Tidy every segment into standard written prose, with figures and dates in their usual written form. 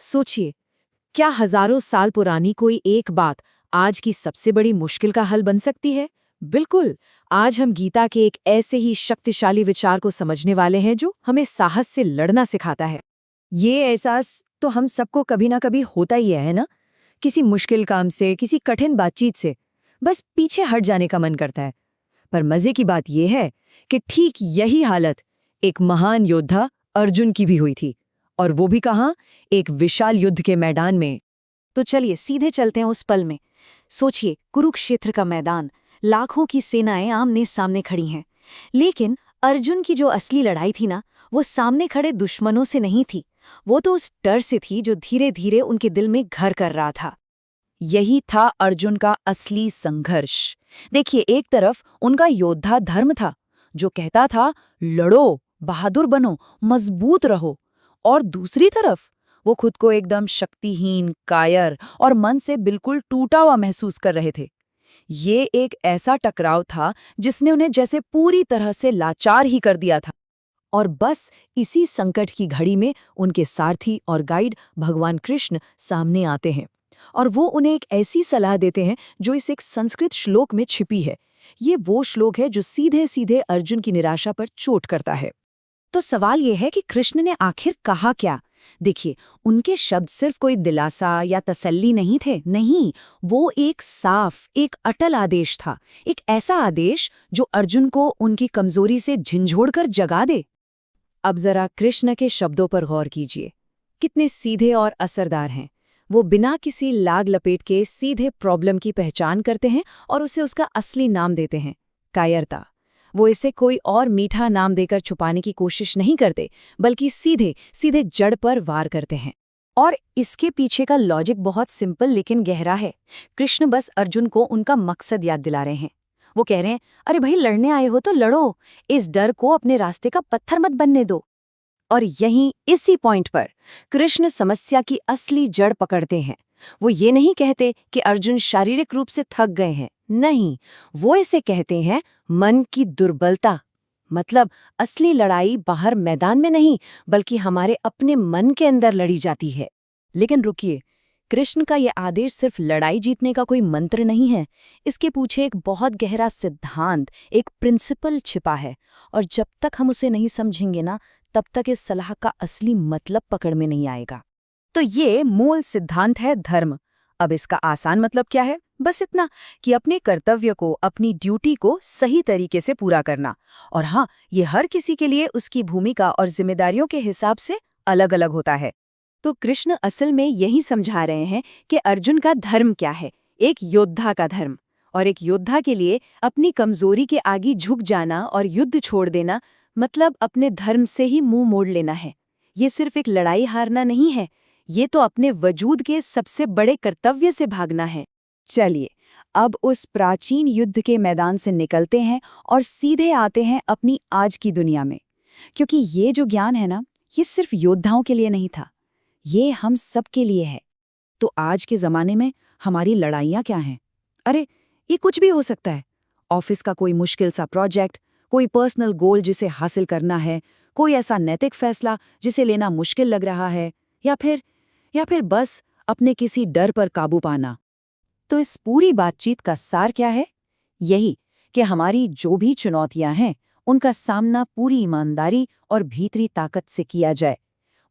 सोचिए, क्या हजारों साल पुरानी कोई एक बात आज की सबसे बड़ी मुश्किल का हल बन सकती है? बिल्कुल। आज हम गीता के एक ऐसे ही शक्तिशाली विचार को समझने वाले हैं जो हमें साहस से लड़ना सिखाता है। ये एहसास तो हम सबको कभी ना कभी होता ही है ना? किसी मुश्किल काम से, किसी कठिन बातचीत से बस पीछे हट जाने का मन करता है। पर मजे की बात यह है कि ठीक यही हालत एक महान योद्धा अर्जुन की भी हुई थी। और वो भी कहाँ? एक विशाल युद्ध के मैदान में। तो चलिए सीधे चलते हैं उस पल में। सोचिए, कुरुक्षेत्र का मैदान, लाखों की सेनाएं आमने सामने खड़ी हैं। लेकिन अर्जुन की जो असली लड़ाई थी ना, वो सामने खड़े दुश्मनों से नहीं थी। वो तो उस डर से थी जो धीरे धीरे उनके दिल में घर कर रहा था। यही था अर्जुन का असली संघर्ष। देखिए, एक तरफ उनका योद्धा धर्म था जो कहता था लड़ो, बहादुर बनो, मजबूत रहो। और दूसरी तरफ वो खुद को एकदम शक्तिहीन, कायर और मन से बिल्कुल टूटा हुआ महसूस कर रहे थे। ये एक ऐसा टकराव था जिसने उन्हें जैसे पूरी तरह से लाचार ही कर दिया था। और बस इसी संकट की घड़ी में उनके सारथी और गाइड भगवान कृष्ण सामने आते हैं। और वो उन्हें एक ऐसी सलाह देते हैं जो इस एक संस्कृत श्लोक में छिपी है। ये वो श्लोक है जो सीधे सीधे अर्जुन की निराशा पर चोट करता है। तो सवाल यह है कि कृष्ण ने आखिर कहा क्या? देखिए, उनके शब्द सिर्फ कोई दिलासा या तसल्ली नहीं थे। नहीं, वो एक साफ, एक अटल आदेश था। एक ऐसा आदेश जो अर्जुन को उनकी कमजोरी से झंझोड़कर जगा दे। अब जरा कृष्ण के शब्दों पर गौर कीजिए। कितने सीधे और असरदार हैं। वो बिना किसी लाग लपेट के सीधे प्रॉब्लम की पहचान करते हैं और उसे उसका असली नाम देते हैं, कायरता। वो इसे कोई और मीठा नाम देकर छुपाने की कोशिश नहीं करते, बल्कि सीधे सीधे जड़ पर वार करते हैं। और इसके पीछे का लॉजिक बहुत सिंपल लेकिन गहरा है। कृष्ण बस अर्जुन को उनका मकसद याद दिला रहे हैं। वो कह रहे हैं, अरे भाई, लड़ने आए हो तो लड़ो, इस डर को अपने रास्ते का पत्थर मत बनने दो। और यहीं इसी पॉइंट पर कृष्ण समस्या की असली जड़ पकड़ते हैं। वो ये नहीं कहते कि अर्जुन शारीरिक रूप से थक गए हैं। नहीं, वो इसे कहते हैं मन की दुर्बलता। मतलब असली लड़ाई बाहर मैदान में नहीं, बल्कि हमारे अपने मन के अंदर लड़ी जाती है। लेकिन रुकिए, कृष्ण का ये आदेश सिर्फ लड़ाई जीतने का कोई मंत्र नहीं है। इसके पीछे एक बहुत गहरा सिद्धांत, एक प्रिंसिपल छिपा है। और जब तक हम उसे नहीं समझेंगे ना, तब तक इस सलाह का असली मतलब पकड़ में नहीं आएगा। तो ये मूल सिद्धांत है धर्म। अब इसका आसान मतलब क्या है? बस इतना कि अपने कर्तव्य को, अपनी ड्यूटी को सही तरीके से पूरा करना। और हाँ, ये हर किसी के लिए उसकी भूमिका और जिम्मेदारियों के हिसाब से अलग अलग होता है। तो कृष्ण असल में यही समझा रहे हैं कि अर्जुन का धर्म क्या है, एक योद्धा का धर्म। और एक योद्धा के लिए अपनी कमजोरी के आगे झुक जाना और युद्ध छोड़ देना मतलब अपने धर्म से ही मुंह मोड़ लेना है। ये सिर्फ एक लड़ाई हारना नहीं है, ये तो अपने वजूद के सबसे बड़े कर्तव्य से भागना है। चलिए, अब उस प्राचीन युद्ध के मैदान से निकलते हैं और सीधे आते हैं अपनी आज की दुनिया में। क्योंकि ये जो ज्ञान है ना, ये सिर्फ योद्धाओं के लिए नहीं था, ये हम सब के लिए है। तो आज के ज़माने में हमारी लड़ाइयाँ क्या हैं? अरे, ये कुछ भी हो सकता है। ऑफिस का कोई मुश्किल सा प्रोजेक्ट, कोई पर्सनल गोल जिसे हासिल करना है, कोई ऐसा नैतिक फैसला जिसे लेना मुश्किल लग रहा है, या फिर बस अपने किसी डर पर काबू पाना। तो इस पूरी बातचीत का सार क्या है? यही कि हमारी जो भी चुनौतियां हैं, उनका सामना पूरी ईमानदारी और भीतरी ताकत से किया जाए।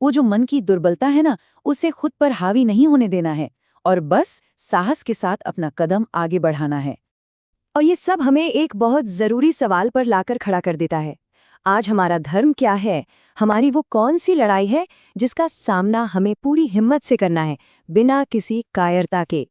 वो जो मन की दुर्बलता है ना, उसे खुद पर हावी नहीं होने देना है और बस साहस के साथ अपना कदम आगे बढ़ाना है। और ये सब हमें एक बहुत ज़रूरी सवाल पर लाकर खड़ा कर देता है। आज हमारा धर्म क्या है? हमारी वो कौन सी लड़ाई है जिसका सामना हमें पूरी हिम्मत से करना है, बिना किसी कायरता के?